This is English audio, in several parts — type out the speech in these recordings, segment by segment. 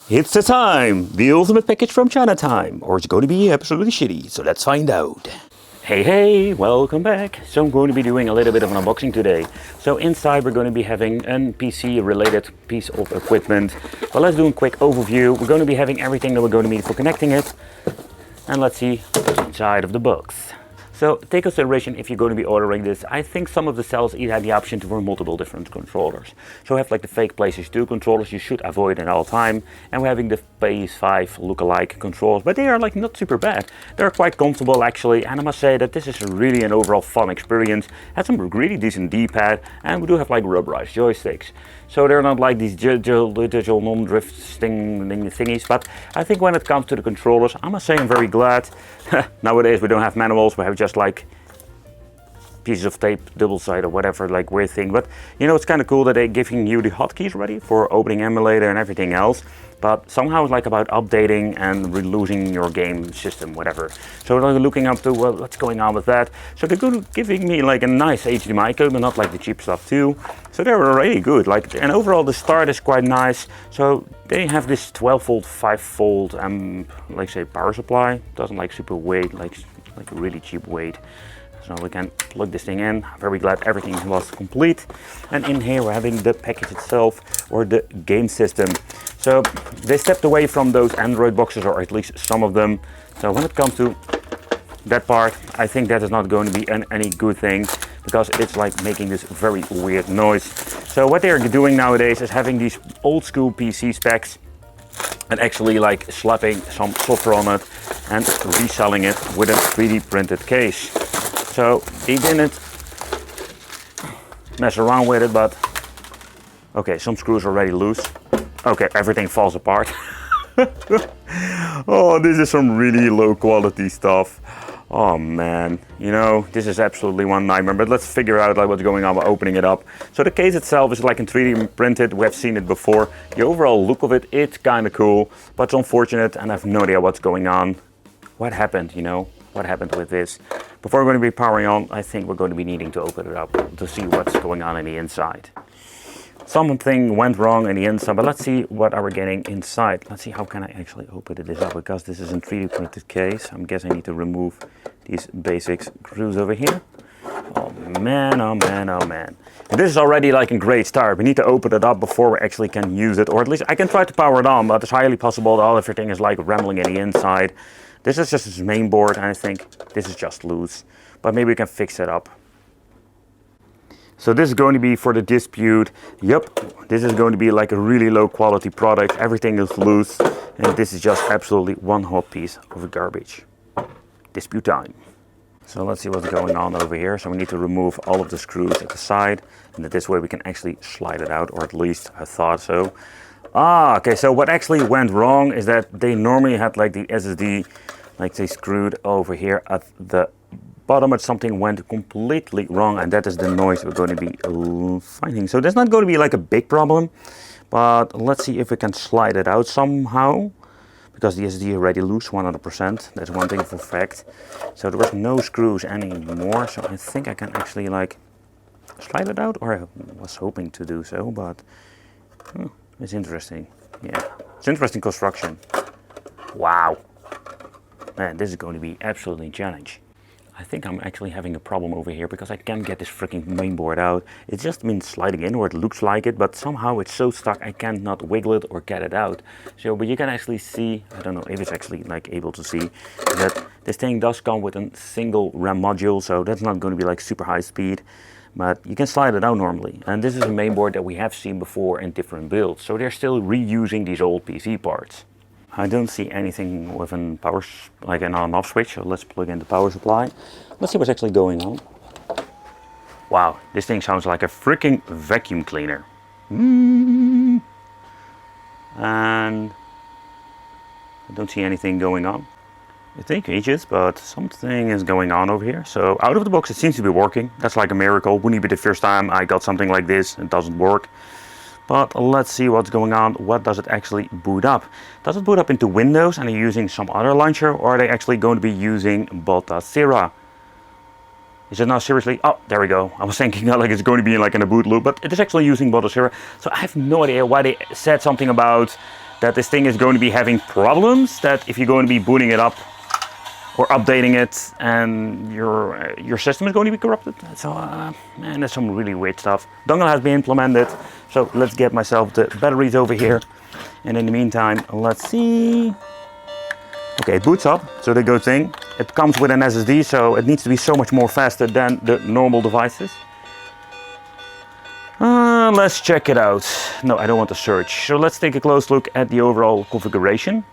It's the time! The ultimate package from China time! Or it's going to be absolutely shitty, so let's find out. Hey, welcome back! So I'm going to be doing a little bit of an unboxing today. So inside we're going to be having a PC related piece of equipment. But let's do a quick overview. We're going to be having everything that we're going to need for connecting it. And let's see what's inside of the box. So take consideration if you're going to be ordering this. I think some of the cells even have the option to run multiple different controllers. So we have like the fake PlayStation 2 controllers you should avoid at all time. And we're having the PS5 look-alike controls, but they are like not super bad. They're quite comfortable actually, and I must say that this is really an overall fun experience. Has some really decent D-pad, and we do have like rubberized joysticks. So they're not like these digital non-drift thingies, but I think when it comes to the controllers, I must say I'm very glad. Nowadays we don't have manuals, we have just like pieces of tape, double side or whatever, like weird thing. But you know, it's kind of cool that they're giving you the hotkeys ready for opening emulator and everything else. But somehow it's like about updating and losing your game system, whatever. So we're looking up to what's going on with that. So they're giving me like a nice HDMI cable, not like the cheap stuff too. So they're really good. Like, and overall the start is quite nice. So they have this 12-volt, 5-volt, like say power supply. Doesn't like super weight, like a really cheap weight. So we can plug this thing in. I'm very glad everything was complete. And in here we're having the package itself, or the game system. So they stepped away from those Android boxes, or at least some of them. So when it comes to that part, I think that is not going to be any good thing, because it's like making this very weird noise. So what they're doing nowadays is having these old school PC specs and actually like slapping some software on it and reselling it with a 3D printed case. So he didn't mess around with it, but okay, some screws are already loose. Okay, everything falls apart. Oh, this is some really low quality stuff. Oh man, you know, this is absolutely one nightmare, but let's figure out like what's going on by opening it up. So the case itself is like in 3D printed, we have seen it before. The overall look of it, it's kind of cool, but it's unfortunate and I have no idea what's going on. What happened, you know? What happened with this? Before we're going to be powering on, I think we're going to be needing to open it up to see what's going on the inside. Something went wrong in the inside, but let's see what are we getting inside. Let's see how can I actually open this up, because this is a 3D printed case. I guess I need to remove these basic screws over here. Oh man, oh man, oh man. And this is already like a great start. We need to open it up before we actually can use it, or at least I can try to power it on, but it's highly possible that everything is like rambling in the inside. This is just his main board, and I think this is just loose, but maybe we can fix it up. So this is going to be for the dispute. Yep, this is going to be like a really low quality product. Everything is loose, and this is just absolutely one hot piece of garbage. Dispute time. So let's see what's going on over here. So we need to remove all of the screws at the side, and this way we can actually slide it out, or at least I thought so. Ah, okay, so what actually went wrong is that they normally had like the SSD, like they screwed over here at the bottom, but something went completely wrong, and that is the noise we're going to be finding. So that's not going to be like a big problem, but let's see if we can slide it out somehow, because the SSD is already loose 100%. That's one thing for fact. So there was no screws anymore, so I think I can actually like slide it out, or I was hoping to do so, but it's interesting. Yeah, it's interesting construction. Wow. Man, this is going to be absolutely a challenge. I think I'm actually having a problem over here, because I can't get this freaking mainboard out. It's just been sliding in, or it looks like it, but somehow it's so stuck I cannot wiggle it or get it out. So, but you can actually see, I don't know if it's actually like able to see, that this thing does come with a single RAM module, so that's not going to be like super high speed. But you can slide it out normally. And this is a mainboard that we have seen before in different builds. So they're still reusing these old PC parts. I don't see anything with a power, like an on-off switch. So let's plug in the power supply. Let's see what's actually going on. Wow, this thing sounds like a freaking vacuum cleaner. And I don't see anything going on. I think ages, but something is going on over here. So out of the box it seems to be working. That's like a miracle. Wouldn't be the first time I got something like this. It doesn't work. But let's see what's going on. What does it actually boot up? Does it boot up into Windows and are using some other launcher, or are they actually going to be using Baltasera? Is it now seriously? Oh, there we go. I was thinking like it's going to be like in a boot loop, but it is actually using Baltasera. So I have no idea why they said something about that this thing is going to be having problems, that if you're going to be booting it up or updating it and your system is going to be corrupted. So man, there's some really weird stuff. Dongle has been implemented, so let's get myself the batteries over here, and in the meantime, let's see. Okay, it boots up, so the good thing. It comes with an SSD, so it needs to be so much more faster than the normal devices. Let's check it out. No, I don't want to search. So let's take a close look at the overall configuration.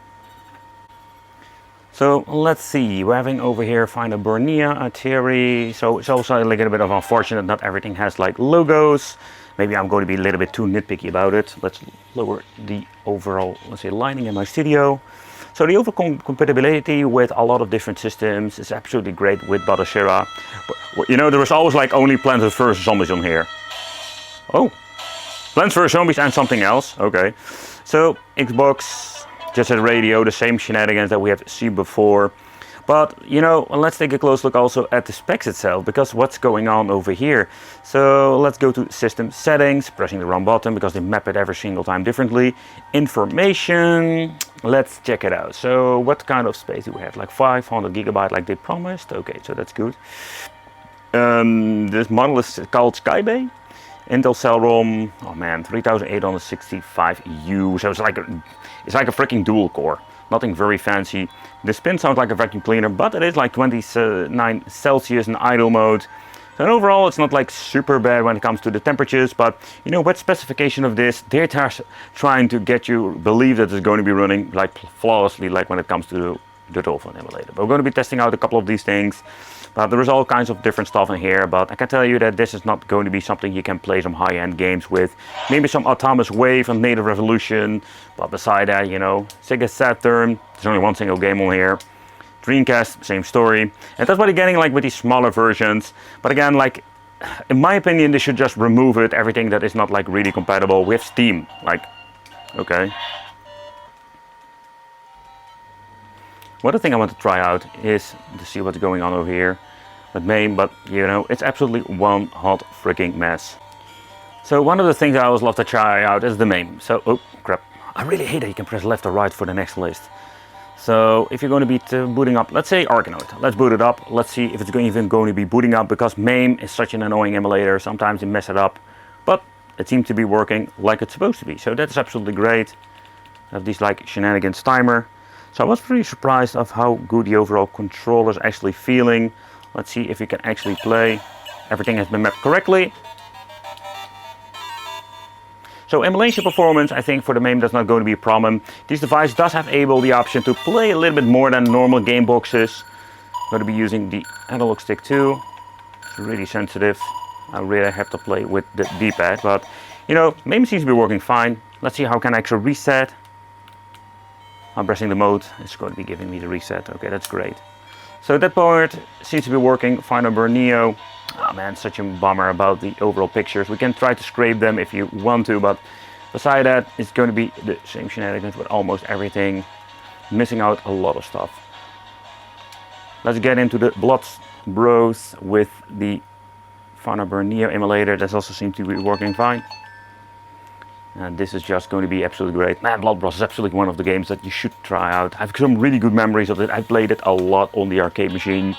So let's see, we're having over here Final Borneo, Atari. So it's also a little bit of unfortunate not everything has like logos. Maybe I'm going to be a little bit too nitpicky about it. Let's lower the overall, let's say, lighting in my studio. So the overall compatibility with a lot of different systems is absolutely great with Battleshera. But, you know, there was always like only Plants vs Zombies on here. Oh, Plants vs Zombies and something else. Okay, so Xbox. Just a radio, the same shenanigans that we have seen before. But, you know, let's take a close look also at the specs itself, because what's going on over here. So let's go to System Settings, pressing the wrong button because they map it every single time differently. Information, let's check it out. So what kind of space do we have? Like 500 gigabyte like they promised? Okay, so that's good. This model is called Skybay. Intel Celeron, oh man, 3865U, so it's like a freaking dual core, nothing very fancy. The spin sounds like a vacuum cleaner, but it is like 29 Celsius in idle mode. So overall it's not like super bad when it comes to the temperatures, but you know what specification of this, they're trying to get you believe that it's going to be running like flawlessly like when it comes to the Dolphin emulator. But we're going to be testing out a couple of these things. But there is all kinds of different stuff in here, but I can tell you that this is not going to be something you can play some high-end games with. Maybe some Atomic Wave and Native Revolution, but beside that, you know, Sega Saturn, there's only one single game on here. Dreamcast, same story. And that's what you're getting like with these smaller versions. But again, like, in my opinion, they should just remove it, everything that is not like really compatible with Steam. Like, okay. One other thing I want to try out is to see what's going on over here with MAME, but you know, it's absolutely one hot freaking mess. So one of the things I always love to try out is the MAME. So, oh crap, I really hate that you can press left or right for the next list. So if you're going to be booting up, let's say Arkanoid, let's boot it up. Let's see if it's even going to be booting up, because MAME is such an annoying emulator. Sometimes they mess it up, but it seems to be working like it's supposed to be. So that's absolutely great. I have these like shenanigans timer. So I was pretty surprised of how good the overall controller is actually feeling. Let's see if we can actually play. Everything has been mapped correctly. So emulation performance, I think for the MAME that's not going to be a problem. This device does have the option to play a little bit more than normal game boxes. I'm going to be using the analog stick too. It's really sensitive. I really have to play with the D-pad, but you know, MAME seems to be working fine. Let's see how can I actually reset. I'm pressing the mode, it's going to be giving me the reset. Okay, that's great. So that part seems to be working. Final Borneo. Oh man, such a bummer about the overall pictures. We can try to scrape them if you want to, but beside that, it's going to be the same shenanigans with almost everything. Missing out a lot of stuff. Let's get into the Blood Bros with the Final Borneo emulator. That also seems to be working fine. And this is just going to be absolutely great. Man, Blood Bros is absolutely one of the games that you should try out. I have some really good memories of it. I played it a lot on the arcade machine.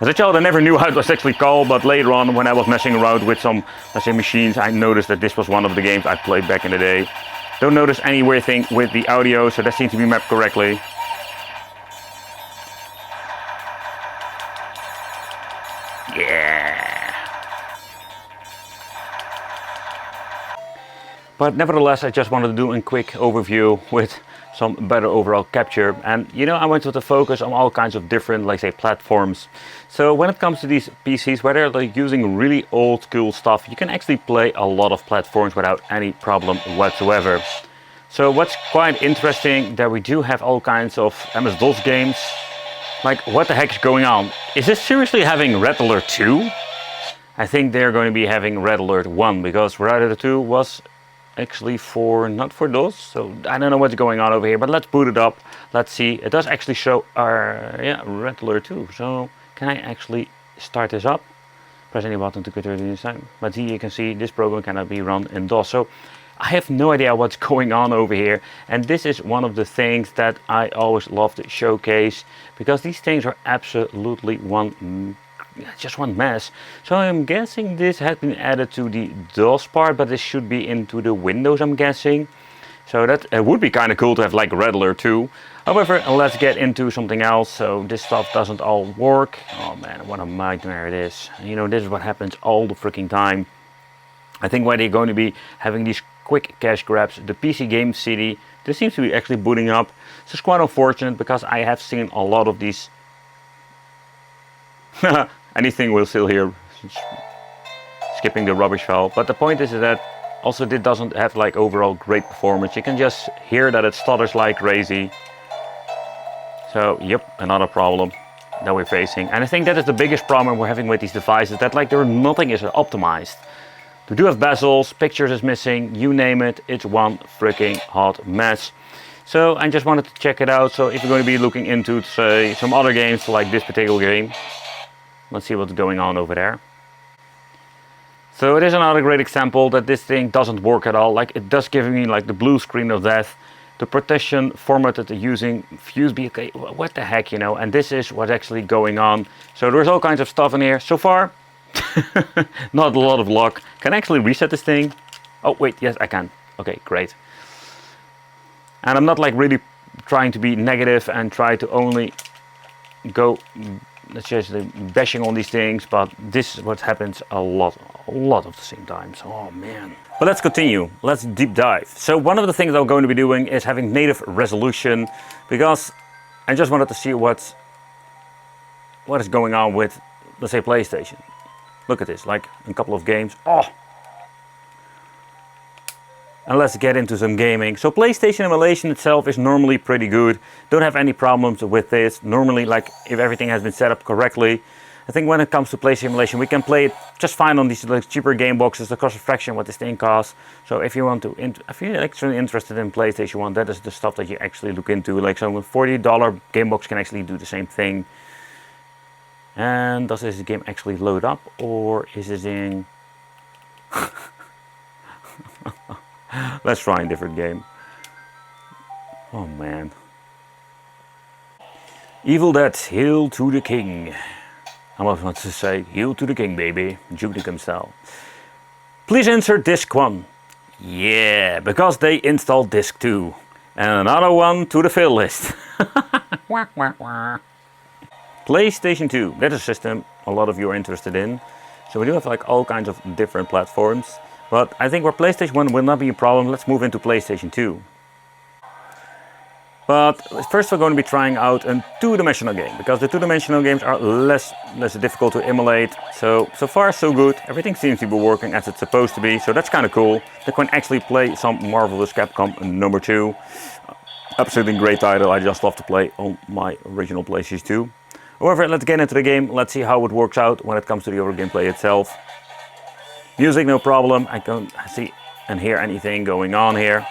As a child, I never knew how it was actually called, but later on, when I was messing around with some, let's say, machines, I noticed that this was one of the games I played back in the day. Don't notice any weird thing with the audio, so that seems to be mapped correctly. Yeah. But nevertheless, I just wanted to do a quick overview with some better overall capture. And you know, I wanted to focus on all kinds of different, like say, platforms. So when it comes to these PCs, whether they're using really old school stuff, you can actually play a lot of platforms without any problem whatsoever. So what's quite interesting, that we do have all kinds of MS-DOS games. Like, what the heck is going on? Is this seriously having Red Alert 2? I think they're going to be having Red Alert 1, because Red Alert 2 was actually not for DOS, so I don't know what's going on over here, but let's boot it up. Let's see. It does actually show our Red Alert 2. So can I actually start this up? Press any button to continue this time. But here you can see this program cannot be run in DOS. So I have no idea what's going on over here, and this is one of the things that I always love to showcase, because these things are absolutely just one mess. So I'm guessing this has been added to the DOS part, but this should be into the Windows, I'm guessing. So that it would be kind of cool to have like Rattler too. However, let's get into something else. So this stuff doesn't all work. Oh man, what a nightmare it is. You know, this is what happens all the freaking time. I think why they're going to be having these quick cache grabs, the PC Game CD, this seems to be actually booting up. This is quite unfortunate, because I have seen a lot of these. Anything will still hear, skipping the rubbish file. But the point is that also it doesn't have like overall great performance. You can just hear that it stutters like crazy. So yep, another problem that we're facing. And I think that is the biggest problem we're having with these devices, that like nothing is optimized. We do have bezels, pictures is missing, you name it, it's one freaking hot mess. So I just wanted to check it out. So if you're going to be looking into, say, some other games like this particular game, let's see what's going on over there. So it is another great example that this thing doesn't work at all. Like, it does give me like the blue screen of death. The partition formatted using USB, okay, what the heck, you know, and this is what's actually going on. So there's all kinds of stuff in here. So far, not a lot of luck. Can I actually reset this thing? Oh wait, yes I can. Okay, great. And I'm not like really trying to be negative and try to only go, let's just bashing on these things, but this is what happens a lot of the same times. Oh man. But let's continue. Let's deep dive. So one of the things I'm going to be doing is having native resolution, because I just wanted to see what is going on with, let's say, PlayStation. Look at this, like a couple of games. Oh! And let's get into some gaming. So PlayStation emulation itself is normally pretty good. Don't have any problems with this. Normally, like, if everything has been set up correctly. I think when it comes to PlayStation emulation, we can play it just fine on these like, cheaper game boxes. The cost a fraction what this thing costs. So if you want to, if you're actually interested in PlayStation 1, that is the stuff that you actually look into. Like, so a $40 game box can actually do the same thing. And does this game actually load up, or is it in? Let's try a different game. Oh man. Evil Dead, hail to the king. I was about to say, hail to the king, baby. Judy himself. Please insert disc 1. Yeah, because they installed disc 2. And another one to the fail list. Wah, wah, wah. PlayStation 2, that is a system a lot of you are interested in. So we do have like all kinds of different platforms. But I think where PlayStation 1 will not be a problem, let's move into PlayStation 2. But first we're going to be trying out a two-dimensional game, because the two-dimensional games are less difficult to emulate. So far so good. Everything seems to be working as it's supposed to be, so that's kind of cool. They can actually play some Marvelous Capcom #2. Absolutely great title, I just love to play on my original PlayStation 2. However, let's get into the game. Let's see how it works out when it comes to the overall gameplay itself. Music, no problem. I can't see and hear anything going on here.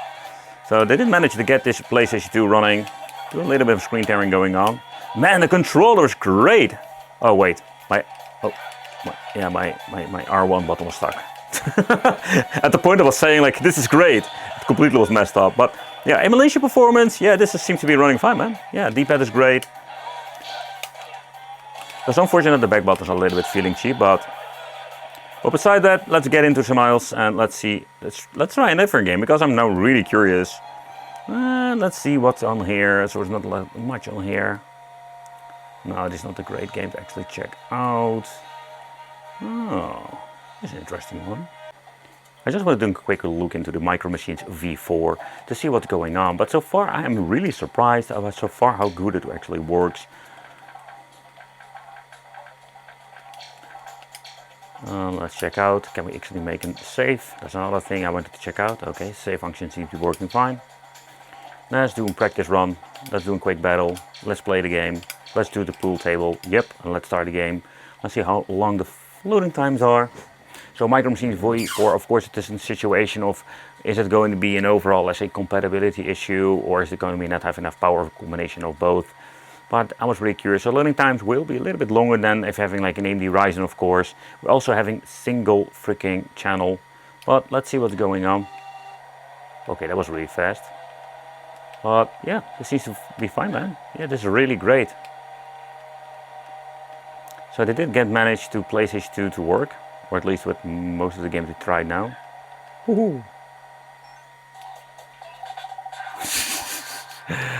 So they did manage to get this PlayStation 2 running. Do a little bit of screen tearing going on. Man, the controller's great. Oh wait, my R1 button was stuck. At the point I was saying like this is great, it completely was messed up. But yeah, emulation performance, yeah, this seems to be running fine, man. Yeah, D-pad is great. It's unfortunate the back buttons are a little bit feeling cheap, but beside that, let's get into some else and let's see. Let's try a different game, because I'm now really curious. Let's see what's on here. So there's not much on here. No, this is not a great game to actually check out. Oh, this is an interesting one. I just want to do a quick look into the Micro Machines V4 to see what's going on. But so far, I am really surprised about so far how good it actually works. Let's check out, can we actually make a save? That's another thing I wanted to check out. Okay, save function seems to be working fine. Let's do a practice run, let's do a quick battle, let's play the game, let's do the pool table, yep, and let's start the game. Let's see how long the loading times are. So Micro Machines V4, of course it is a situation of, is it going to be an overall, let's say, compatibility issue, or is it going to be not have enough power, a combination of both? But I was really curious. So loading times will be a little bit longer than if having like an AMD Ryzen, of course. We're also having single freaking channel. But let's see what's going on. Okay, that was really fast. But yeah, this seems to be fine, man. Yeah, this is really great. So they did manage to PlayStation 2 to work, or at least with most of the games we tried now. Woohoo!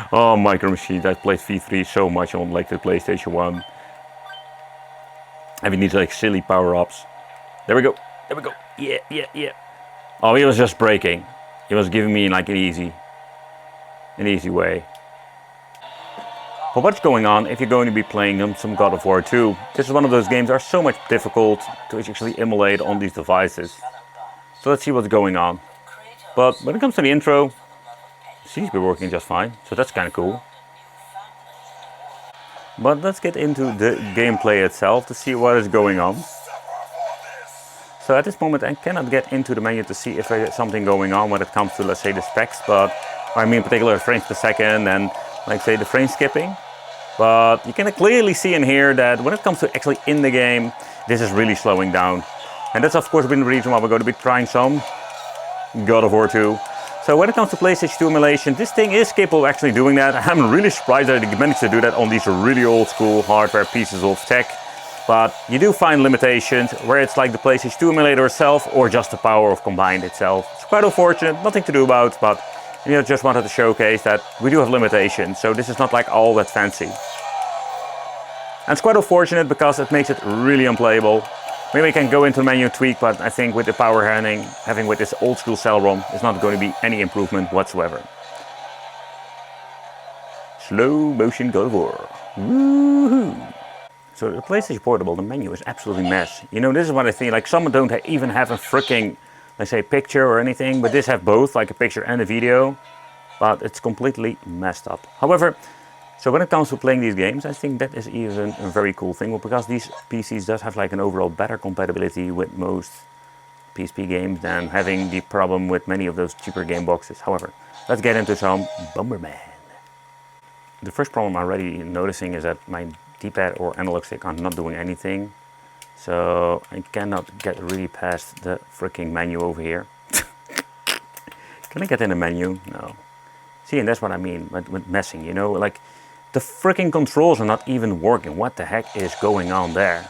Oh, Micro Machines, I played V3 so much on like the PlayStation 1. Having these like silly power-ups. There we go, there we go. Yeah, yeah, yeah. Oh, he was just breaking. He was giving me like an easy way. But what's going on if you're going to be playing some God of War 2? This is one of those games that are so much difficult to actually emulate on these devices. So let's see what's going on. But when it comes to the intro, it seems to be working just fine, so that's kind of cool. But let's get into the gameplay itself to see what is going on. So at this moment I cannot get into the menu to see if there is something going on when it comes to, let's say, the specs, but I mean in particular frames per second and like say the frame skipping. But you can clearly see in here that when it comes to actually in the game, this is really slowing down. And that's of course been the reason why we're going to be trying some God of War 2. So when it comes to PlayStation 2 emulation, this thing is capable of actually doing that. I'm really surprised that it managed to do that on these really old school hardware pieces of tech. But you do find limitations where it's like the PlayStation 2 emulator itself or just the power of Combined itself. It's quite unfortunate, nothing to do about, but you know, just wanted to showcase that we do have limitations. So this is not like all that fancy. And it's quite unfortunate because it makes it really unplayable. Maybe we can go into the menu and tweak, but I think with the power having with this old school cell ROM, is not going to be any improvement whatsoever. Slow motion God of War. Woohoo! So the PlayStation Portable, the menu is absolutely mess. You know, this is what I think, like some don't even have a freaking, let's say, picture or anything, but this have both, like a picture and a video, but it's completely messed up. However, so when it comes to playing these games, I think that is even a very cool thing, well, because these PCs does have like an overall better compatibility with most PSP games than having the problem with many of those cheaper game boxes. However, let's get into some Bomberman. The first problem I'm already noticing is that my D-pad or analog stick are not doing anything. So I cannot get really past the freaking menu over here. Can I get in the menu? No. See, and that's what I mean with messing, you know, like the freaking controls are not even working. What the heck is going on there?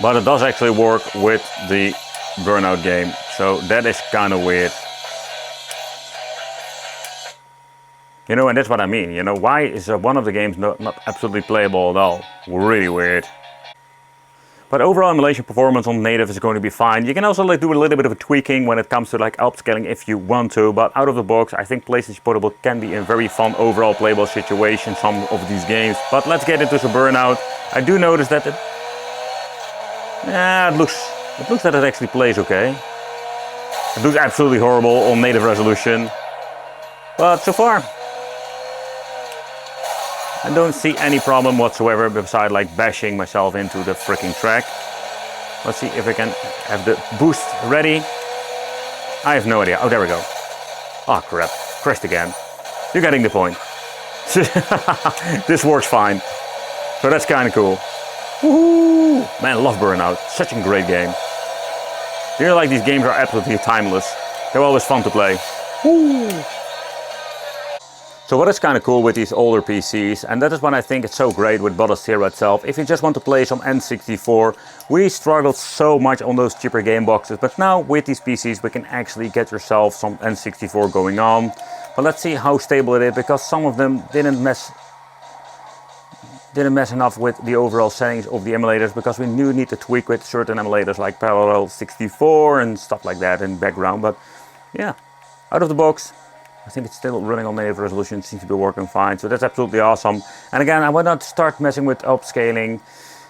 But it does actually work with the Burnout game, so that is kind of weird. You know, and that's what I mean, you know, why is one of the games not absolutely playable at all? Really weird. But overall emulation performance on native is going to be fine. You can also like do a little bit of a tweaking when it comes to like upscaling if you want to, but out of the box I think PlayStation Portable can be a very fun overall playable situation, some of these games. But let's get into some Burnout. I do notice that it looks that it actually plays okay. It looks absolutely horrible on native resolution, but so far I don't see any problem whatsoever beside like bashing myself into the freaking track. Let's see if I can have the boost ready. I have no idea. Oh, there we go. Oh crap, crashed again. You're getting the point. This works fine. So that's kind of cool. Woohoo! Man, I love Burnout. Such a great game. You know, like these games are absolutely timeless. They're always fun to play. Woo! So what is kind of cool with these older PCs, and that is when I think it's so great with Bottasera itself, if you just want to play some N64, we struggled so much on those cheaper game boxes, but now with these PCs we can actually get yourself some N64 going on. But let's see how stable it is, because some of them didn't mess enough with the overall settings of the emulators, because we do need to tweak with certain emulators like Parallel 64 and stuff like that in the background. But yeah, out of the box, I think it's still running on native resolution, seems to be working fine, so that's absolutely awesome. And again, I will not start messing with upscaling.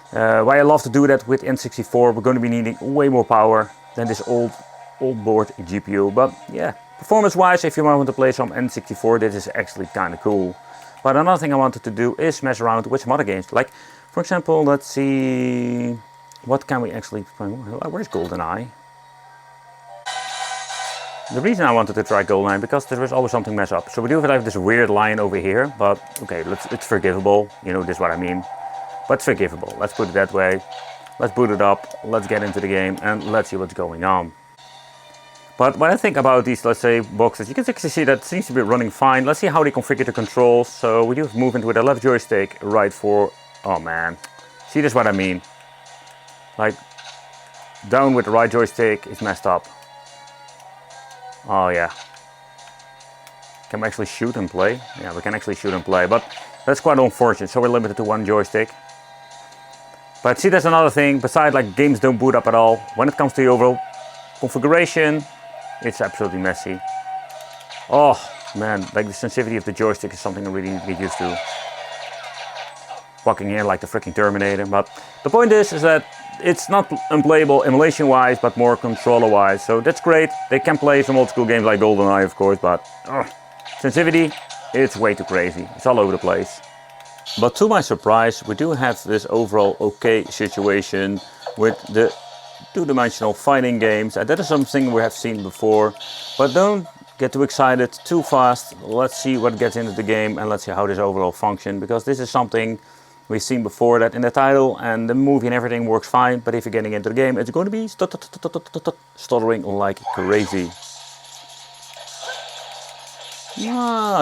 Why I love to do that with N64, we're going to be needing way more power than this old board GPU. But yeah, performance wise, if you want to play some N64, this is actually kind of cool. But another thing I wanted to do is mess around with some other games. Like, for example, let's see, what can we actually play? Where's GoldenEye? The reason I wanted to try GoldenEye, because there is always something mess up. So we do have this weird line over here, but okay, it's forgivable. You know, this is what I mean. But it's forgivable, let's put it that way. Let's boot it up, let's get into the game, and let's see what's going on. But when I think about these, let's say, boxes, you can actually see that it seems to be running fine. Let's see how they configure the controls. So we do have movement with the left joystick, right for, oh man. See, this is what I mean. Like, down with the right joystick is messed up. Oh yeah. Can we actually shoot and play? Yeah, we can actually shoot and play, but that's quite unfortunate. So we're limited to one joystick. But see, that's another thing. Besides, like, games don't boot up at all. When it comes to the overall configuration, it's absolutely messy. Oh man, like the sensitivity of the joystick is something I really need to get used to. Fucking here like the freaking Terminator. But the point is that it's not unplayable emulation wise, but more controller wise. So that's great. They can play some old school games like GoldenEye, of course, but sensitivity, it's way too crazy. It's all over the place. But to my surprise, we do have this overall okay situation with the two-dimensional fighting games, and that is something we have seen before. But don't get too excited too fast. Let's see what gets into the game and let's see how this overall functions, because this is something we've seen before, that in the title and the movie and everything works fine, but if you're getting into the game, it's going to be stuttering like crazy.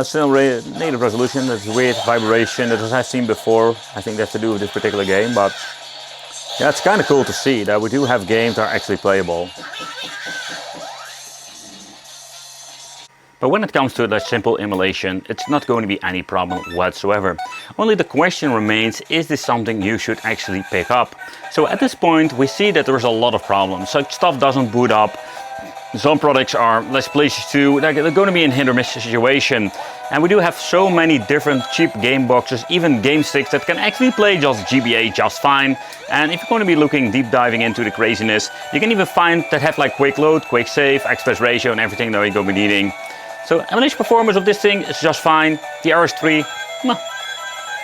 Still native resolution, that's weird vibration that I've seen before. I think that's to do with this particular game, but yeah, it's kind of cool to see that we do have games that are actually playable. But when it comes to the simple emulation, it's not going to be any problem whatsoever. Only the question remains, is this something you should actually pick up? So at this point, we see that there's a lot of problems. So stuff doesn't boot up. Some products are less places to, they're going to be in hit or miss situation. And we do have so many different cheap game boxes, even game sticks that can actually play just GBA just fine. And if you're going to be looking deep diving into the craziness, you can even find that have like quick load, quick save, aspect ratio and everything that you're going to be needing. So emulation performance of this thing is just fine. The RS3,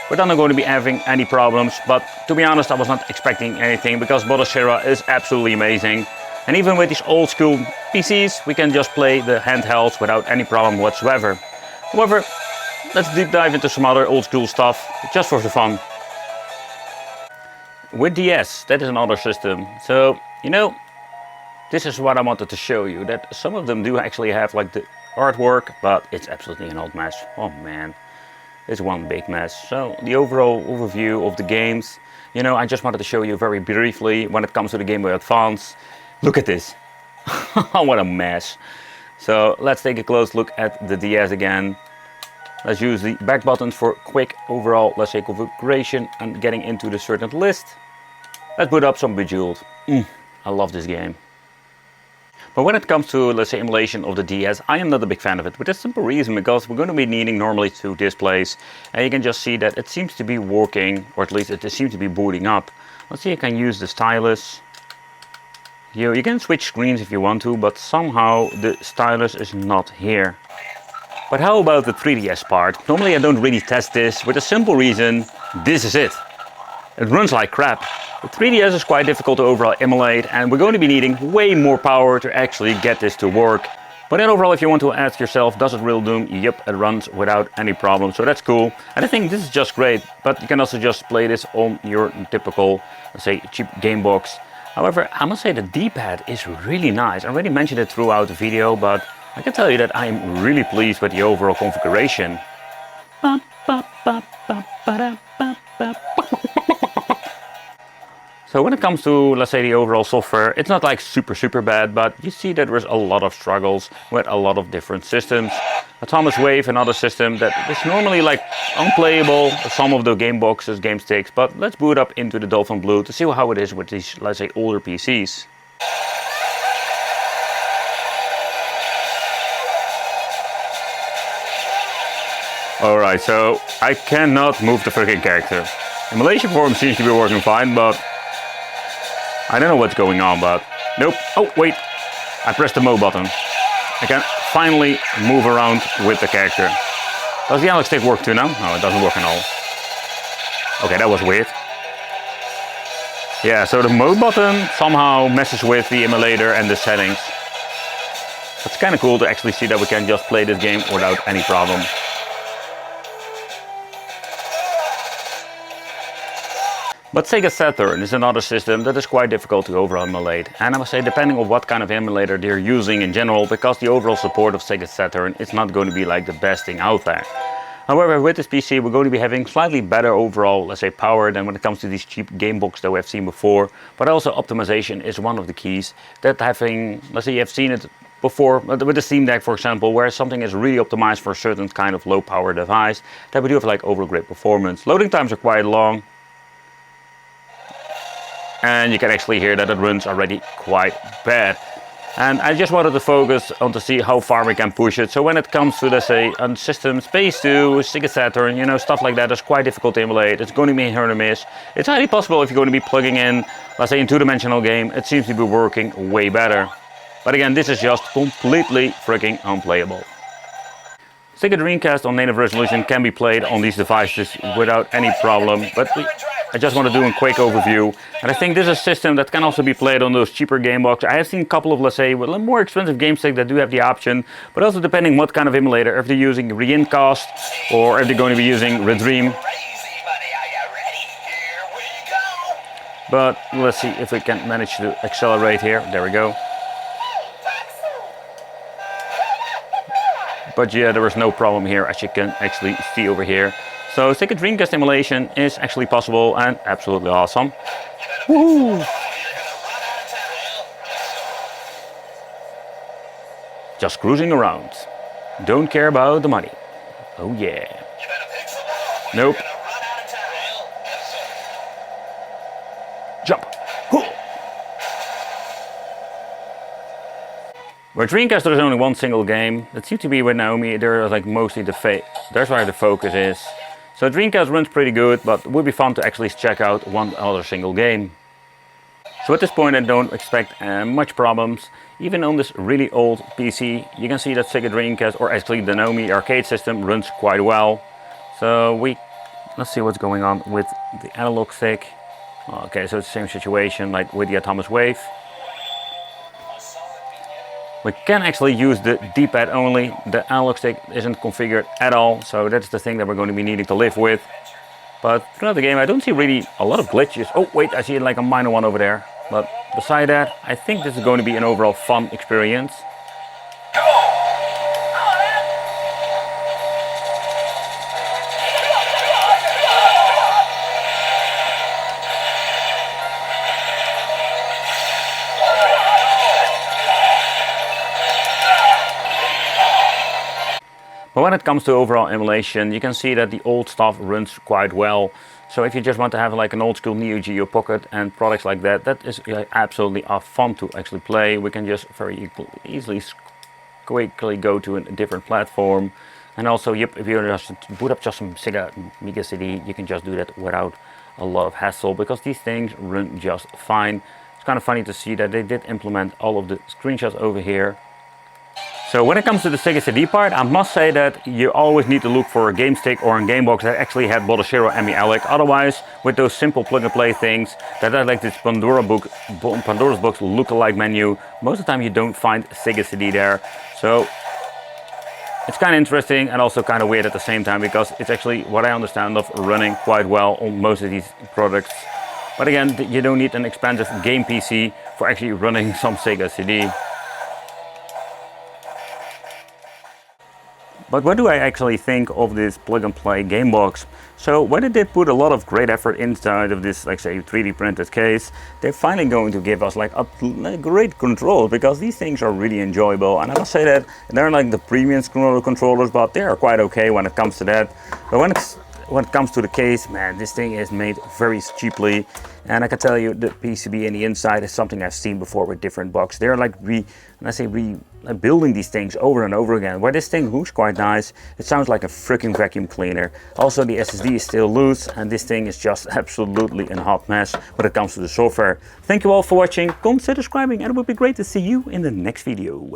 we're not going to be having any problems. But to be honest, I was not expecting anything, because Bodhishira is absolutely amazing. And even with these old school PCs, we can just play the handhelds without any problem whatsoever. However, let's deep dive into some other old school stuff, just for the fun. With DS, that is another system. So, you know, this is what I wanted to show you, that some of them do actually have like the artwork, but it's absolutely an old mess. Oh man, it's one big mess. So the overall overview of the games, you know, I just wanted to show you very briefly when it comes to the Game Boy Advance. Look at this. What a mess. So let's take a close look at the DS again. Let's use the back buttons for quick overall, let's say, configuration and getting into the certain list. Let's boot up some Bejeweled. I love this game. But when it comes to, let's say, emulation of the DS, I am not a big fan of it, with a simple reason, because we're going to be needing normally two displays, and you can just see that it seems to be working, or at least it seems to be booting up. Let's see, I can use the stylus. You can switch screens if you want to, but somehow the stylus is not here. But how about the 3DS part? Normally I don't really test this, with a simple reason, this is it. It runs like crap. The 3DS is quite difficult to overall emulate, and we're going to be needing way more power to actually get this to work. But then overall, if you want to ask yourself, does it really do? Yep, it runs without any problem, so that's cool. And I think this is just great, but you can also just play this on your typical, let's say, cheap game box. However, I must say the D-pad is really nice. I already mentioned it throughout the video, but I can tell you that I am really pleased with the overall configuration. So when it comes to, let's say, the overall software, it's not like super bad, but you see that there's a lot of struggles with a lot of different systems. Atomic Wave, another system that is normally like unplayable, some of the game boxes, game sticks, but let's boot up into the Dolphin Blue to see how it is with these, let's say, older PCs. Alright, so I cannot move the freaking character. Emulation form seems to be working fine, but I don't know what's going on, but nope. Oh, wait. I pressed the mode button. I can finally move around with the character. Does the analog stick work too now? No, it doesn't work at all. Okay, that was weird. Yeah, so the mode button somehow messes with the emulator and the settings. It's kind of cool to actually see that we can just play this game without any problem. But Sega Saturn is another system that is quite difficult to overall emulate, and I must say depending on what kind of emulator they're using in general, because the overall support of Sega Saturn is not going to be like the best thing out there. However, with this PC we're going to be having slightly better overall, let's say, power than when it comes to these cheap game box that we have seen before, but also optimization is one of the keys that having, let's say you have seen it before with the Steam Deck for example, where something is really optimized for a certain kind of low power device, that we do have like overall great performance. Loading times are quite long. And you can actually hear that it runs already quite bad. And I just wanted to focus on to see how far we can push it. So when it comes to, let's say, a system Space 2, Sega Saturn, you know, stuff like that is quite difficult to emulate. It's going to be hit or miss. It's highly possible if you're going to be plugging in, let's say, a two-dimensional game, it seems to be working way better. But again, this is just completely freaking unplayable. Sega Dreamcast on native resolution can be played on these devices without any problem, but I just want to do a quick overview. And I think this is a system that can also be played on those cheaper game boxes. I have seen a couple of, let's say, with more expensive game sticks that do have the option, but also depending what kind of emulator, if they're using Reincast or if they're going to be using Redream. But let's see if we can manage to accelerate here. There we go. But yeah, there is no problem here, as you can actually see over here. So Sega Dreamcast emulation is actually possible and absolutely awesome. Woohoo! Just cruising around. Don't care about the money. Oh yeah. Nope. Jump. Where Dreamcast there is only one single game, it seems to be with Naomi, there is like mostly that's where the focus is. So Dreamcast runs pretty good, but it would be fun to actually check out one other single game. So at this point I don't expect much problems. Even on this really old PC, you can see that Sega Dreamcast, or actually the Naomi arcade system, runs quite well. So let's see what's going on with the analog stick. Okay, so it's the same situation like with the Atomic Wave. We can actually use the D-pad only. The analog stick isn't configured at all, so that's the thing that we're going to be needing to live with. But throughout the game I don't see really a lot of glitches. Oh wait, I see like a minor one over there. But beside that, I think this is going to be an overall fun experience. But when it comes to overall emulation, you can see that the old stuff runs quite well. So if you just want to have like an old school Neo Geo Pocket and products like that, that is absolutely fun to actually play. We can just very easily, quickly go to a different platform. And also, yep, if you just boot up just some Sega Mega CD, you can just do that without a lot of hassle, because these things run just fine. It's kind of funny to see that they did implement all of the screenshots over here. So when it comes to the Sega CD part, I must say that you always need to look for a game stick or a game box that actually had Console X EmuElec. Otherwise, with those simple plug and play things that are like this Pandora's box look-alike menu, most of the time you don't find Sega CD there. So it's kind of interesting and also kind of weird at the same time, because it's actually, what I understand of, running quite well on most of these products. But again, you don't need an expensive game PC for actually running some Sega CD. But what do I actually think of this plug and play game box? So when they did put a lot of great effort inside of this, like say, 3D printed case, they're finally going to give us like a great control, because these things are really enjoyable. And I must say that they're like the premium controllers, but they are quite okay when it comes to that. But when it comes to the case, man, this thing is made very cheaply. And I can tell you the PCB in the inside is something I've seen before with different boxes. They're like building these things over and over again. Where this thing looks quite nice, it sounds like a freaking vacuum cleaner. Also, the SSD is still loose, and this thing is just absolutely a hot mess when it comes to the software. Thank you all for watching. Consider subscribing, and it would be great to see you in the next video.